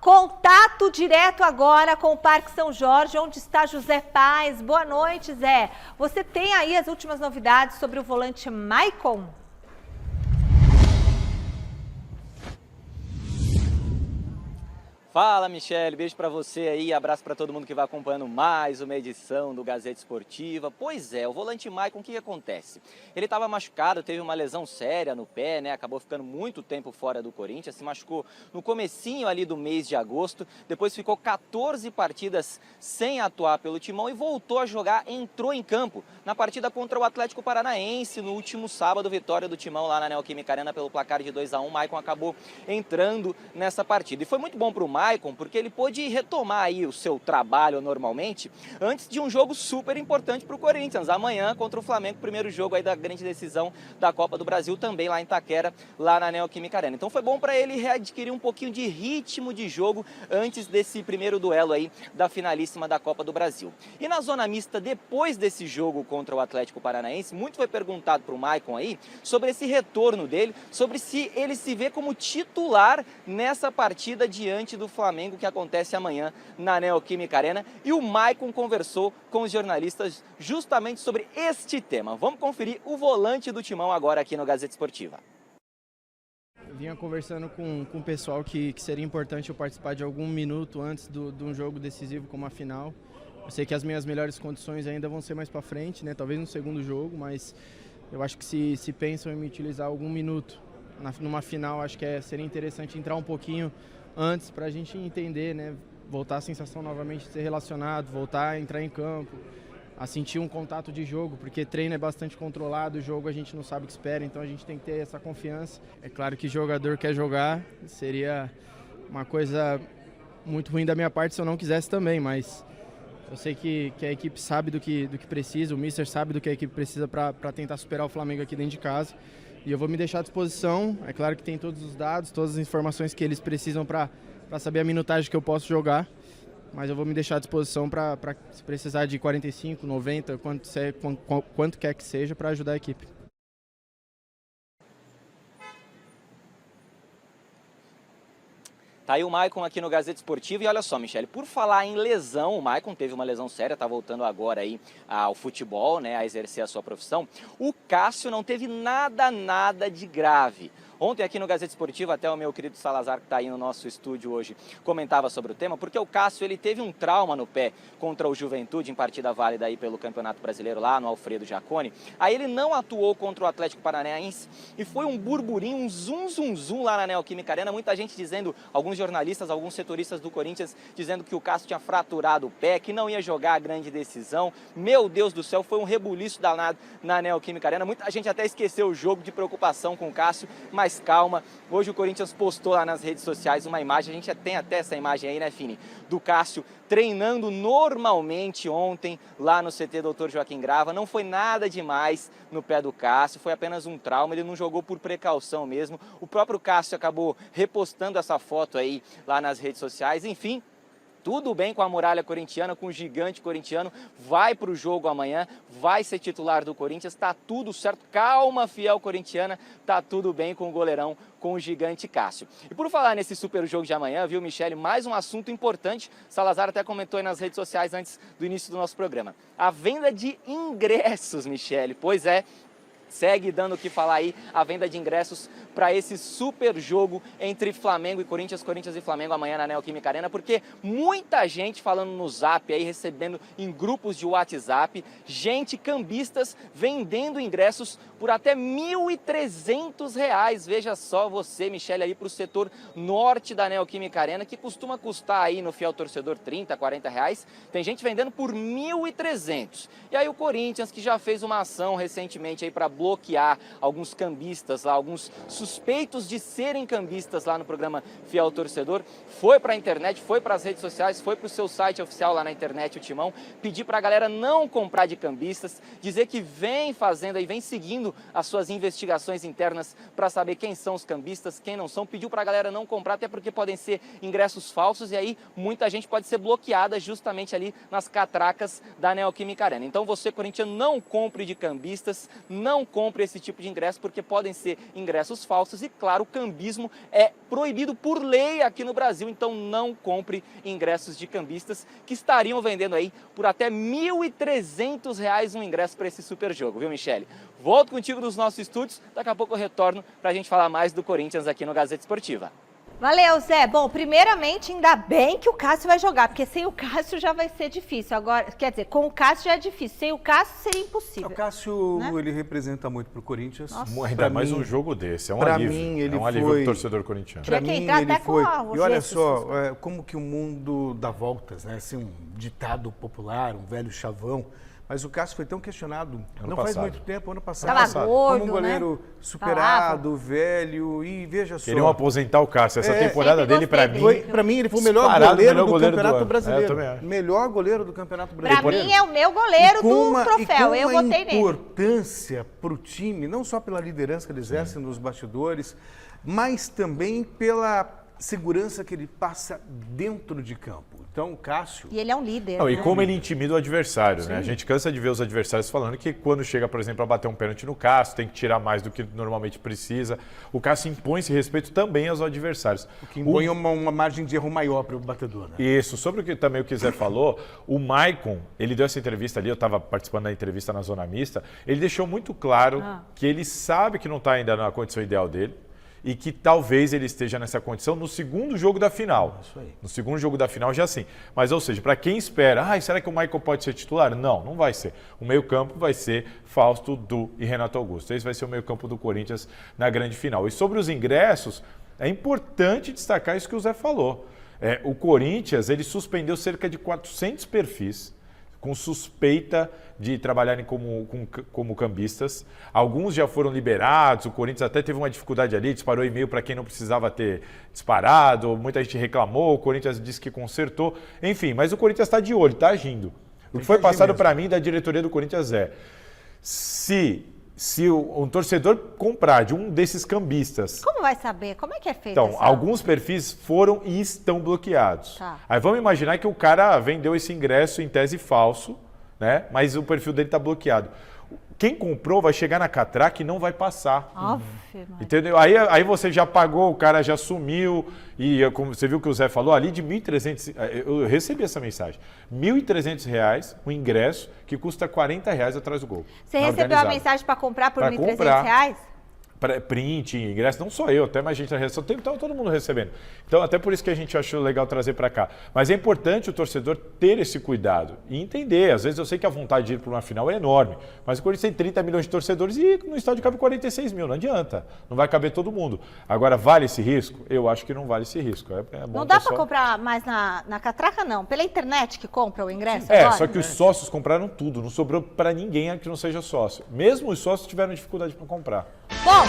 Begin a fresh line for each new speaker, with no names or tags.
Contato direto agora com o Parque São Jorge, onde está José Paz. Boa noite, Zé. Você tem aí as últimas novidades sobre o volante Maicon?
Fala, Michele, beijo pra você aí, abraço pra todo mundo que vai acompanhando mais uma edição do Gazeta Esportiva. Pois é, o volante Maicon, o que acontece? Ele estava machucado, teve uma lesão séria no pé, né? Acabou ficando muito tempo fora do Corinthians, se machucou no comecinho ali do mês de agosto, depois ficou 14 partidas sem atuar pelo Timão e voltou a jogar, entrou em campo na partida contra o Atlético Paranaense no último sábado, vitória do Timão lá na Neoquímica Arena pelo placar de 2-1. Maicon acabou entrando nessa partida e foi muito bom pro Maicon, porque ele pôde retomar aí o seu trabalho normalmente antes de um jogo super importante para o Corinthians, amanhã contra o Flamengo, primeiro jogo aí da grande decisão da Copa do Brasil, também lá em Itaquera, lá na Neoquímica Arena. Então foi bom para ele readquirir um pouquinho de ritmo de jogo antes desse primeiro duelo aí da finalíssima da Copa do Brasil. E na zona mista, depois desse jogo contra o Atlético Paranaense, muito foi perguntado para o Maicon aí sobre esse retorno dele, sobre se ele se vê como titular nessa partida diante do Flamengo que acontece amanhã na Neoquímica Arena, e o Maicon conversou com os jornalistas justamente sobre este tema. Vamos conferir o volante do Timão agora aqui no Gazeta Esportiva.
Eu vinha conversando com o pessoal que seria importante eu participar de algum minuto antes de um jogo decisivo como a final. Eu sei que as minhas melhores condições ainda vão ser mais para frente, né? Talvez no segundo jogo, mas eu acho que se pensam em me utilizar algum minuto numa final, acho que seria interessante entrar um pouquinho antes para a gente entender, né? Voltar a sensação novamente de ser relacionado, voltar a entrar em campo, a sentir um contato de jogo, porque treino é bastante controlado, o jogo a gente não sabe o que espera, então a gente tem que ter essa confiança. É claro que jogador quer jogar, seria uma coisa muito ruim da minha parte se eu não quisesse também, mas eu sei que a equipe sabe do que precisa, o Mister sabe do que a equipe precisa para tentar superar o Flamengo aqui dentro de casa. E eu vou me deixar à disposição, é claro que tem todos os dados, todas as informações que eles precisam para saber a minutagem que eu posso jogar, mas eu vou me deixar à disposição para se precisar de 45, 90, quanto quer que seja, para ajudar a equipe.
Tá aí o Maicon aqui no Gazeta Esportiva e olha só, Michele, por falar em lesão, o Maicon teve uma lesão séria, tá voltando agora aí ao futebol, né, a exercer a sua profissão. O Cássio não teve nada de grave. Ontem aqui no Gazeta Esportiva, até o meu querido Salazar, que está aí no nosso estúdio hoje, comentava sobre o tema, porque o Cássio ele teve um trauma no pé contra o Juventude em partida válida aí pelo Campeonato Brasileiro lá no Alfredo Jaconi. Aí ele não atuou contra o Atlético Paranaense e foi um burburinho, um zum lá na Neoquímica Arena. Muita gente dizendo, alguns jornalistas, alguns setoristas do Corinthians, dizendo que o Cássio tinha fraturado o pé, que não ia jogar a grande decisão. Meu Deus do céu, foi um rebuliço danado na Neoquímica Arena. Muita gente até esqueceu o jogo de preocupação com o Cássio, mas calma, hoje o Corinthians postou lá nas redes sociais uma imagem, a gente tem até essa imagem aí, né, Fini, do Cássio treinando normalmente ontem lá no CT Dr. Joaquim Grava. Não foi nada demais no pé do Cássio, foi apenas um trauma, ele não jogou por precaução mesmo. O próprio Cássio acabou repostando essa foto aí lá nas redes sociais, enfim. Tudo bem com a muralha corintiana, com o gigante corintiano, vai para o jogo amanhã, vai ser titular do Corinthians, tá tudo certo, calma, fiel corintiana, tá tudo bem com o goleirão, com o gigante Cássio. E por falar nesse super jogo de amanhã, viu, Michele, mais um assunto importante, Salazar até comentou aí nas redes sociais antes do início do nosso programa. A venda de ingressos, Michele, pois é, segue dando o que falar aí a venda de ingressos para esse super jogo entre Flamengo e Corinthians, Corinthians e Flamengo amanhã na Neoquímica Arena, porque muita gente falando no Zap aí, recebendo em grupos de WhatsApp, gente, cambistas, vendendo ingressos por até R$ 1.300. Veja só você, Michele, aí para o setor norte da Neoquímica Arena, que costuma custar aí no fiel torcedor R$30, R$40. Tem gente vendendo por R$ 1.300. E aí o Corinthians, que já fez uma ação recentemente aí para bloquear alguns cambistas lá, alguns suspeitos de serem cambistas lá no programa Fiel Torcedor, foi para a internet, foi para as redes sociais, foi para o seu site oficial lá na internet, o Timão, pedir para a galera não comprar de cambistas, dizer que vem fazendo e vem seguindo as suas investigações internas para saber quem são os cambistas, quem não são, pediu para a galera não comprar, até porque podem ser ingressos falsos e aí muita gente pode ser bloqueada justamente ali nas catracas da Neoquímica Arena. Então você, corintiano, não compre de cambistas, não não compre esse tipo de ingresso, porque podem ser ingressos falsos e, claro, o cambismo é proibido por lei aqui no Brasil, então não compre ingressos de cambistas que estariam vendendo aí por até R$ 1.300 um ingresso para esse super jogo, viu, Michele? Volto contigo nos nossos estúdios, daqui a pouco eu retorno para a gente falar mais do Corinthians aqui no Gazeta Esportiva.
Valeu, Zé. Bom, primeiramente, ainda bem que o Cássio vai jogar, porque sem o Cássio já vai ser difícil. Agora, quer dizer, com o Cássio já é difícil, sem o Cássio seria impossível.
O Cássio,
né?
Ele representa muito pro Corinthians.
Ainda mais um jogo desse, é um
pra
alívio.
mim, ele
é um alívio
foi-
pro torcedor corintiano.
Tinha
Pra
que
mim,
entrar
ele
até com
foi.
os
E olha
gestos,
só, como que o mundo dá voltas, né? Assim, um ditado popular, um velho chavão. Mas o Cássio foi tão questionado, não faz
passado.
muito tempo, ano passado.
Tava gordo,
como um goleiro
né?
superado, velho, e veja só.
Queriam aposentar o Cássio. Essa temporada
Sempre
dele, pra
gostei
mim,
Pra mim, ele foi o melhor
disparado
goleiro
melhor
do
goleiro do
Campeonato
ano.
Brasileiro.
Eu também acho.
Melhor goleiro do Campeonato
Pra
Brasileiro.
mim é o meu goleiro do troféu, eu votei
a
nele.
importância para o time, não só pela liderança que ele exerce nos bastidores, mas também pela segurança que ele passa dentro de campo. Então, o Cássio...
E ele é um líder.
Não, e
né?
como ele intimida o adversário, né? A gente cansa de ver os adversários falando que quando chega, por exemplo, a bater um pênalti no Cássio, tem que tirar mais do que normalmente precisa. O Cássio impõe esse respeito também aos adversários.
O que impõe uma margem de erro maior para o batedor, né?
Isso, sobre o que também o Zé falou, o Maicon, ele deu essa entrevista ali, eu estava participando da entrevista na Zona Mista, ele deixou muito claro que ele sabe que não está ainda na condição ideal dele, e que talvez ele esteja nessa condição no segundo jogo da final.
Isso aí.
No segundo jogo da final já sim. Mas, ou seja, para quem espera, será que o Maicon pode ser titular? Não, não vai ser. O meio-campo vai ser Fausto, Du e Renato Augusto. Esse vai ser o meio-campo do Corinthians na grande final. E sobre os ingressos, é importante destacar isso que o Zé falou. O Corinthians, ele suspendeu cerca de 400 perfis com suspeita de trabalharem como cambistas. Alguns já foram liberados, o Corinthians até teve uma dificuldade ali, disparou e-mail para quem não precisava ter disparado, muita gente reclamou, o Corinthians disse que consertou. Enfim, mas o Corinthians está de olho, está agindo. O que foi passado para mim da diretoria do Corinthians é, se um torcedor comprar de um desses cambistas...
Como vai saber? Como é que é feito
Então,
essa...
alguns perfis foram e estão bloqueados.
Tá.
Aí vamos imaginar que o cara vendeu esse ingresso em tese falso, né? Mas o perfil dele está bloqueado. Quem comprou vai chegar na catraca e não vai passar. Entendeu? Aí você já pagou, o cara já sumiu. E como você viu que o Zé falou, ali de 1.300... Eu recebi essa mensagem. R$ 1.300 um ingresso que custa R$ atrás do gol.
Você recebeu a mensagem para comprar por R$ 1.300?
Print, ingresso, não só eu, até mais gente na redação, tá todo mundo recebendo. Então, até por isso que a gente achou legal trazer para cá. Mas é importante o torcedor ter esse cuidado e entender. Às vezes eu sei que a vontade de ir para uma final é enorme, mas o Corinthians tem 30 milhões de torcedores e no estádio cabe 46 mil, não adianta. Não vai caber todo mundo. Agora, vale esse risco? Eu acho que não vale esse risco. É bom
Não dá para comprar mais na catraca, não? Pela internet que compra o ingresso
É,
agora?
só que os sócios compraram tudo, não sobrou para ninguém que não seja sócio. Mesmo os sócios tiveram dificuldade para comprar.
Bom,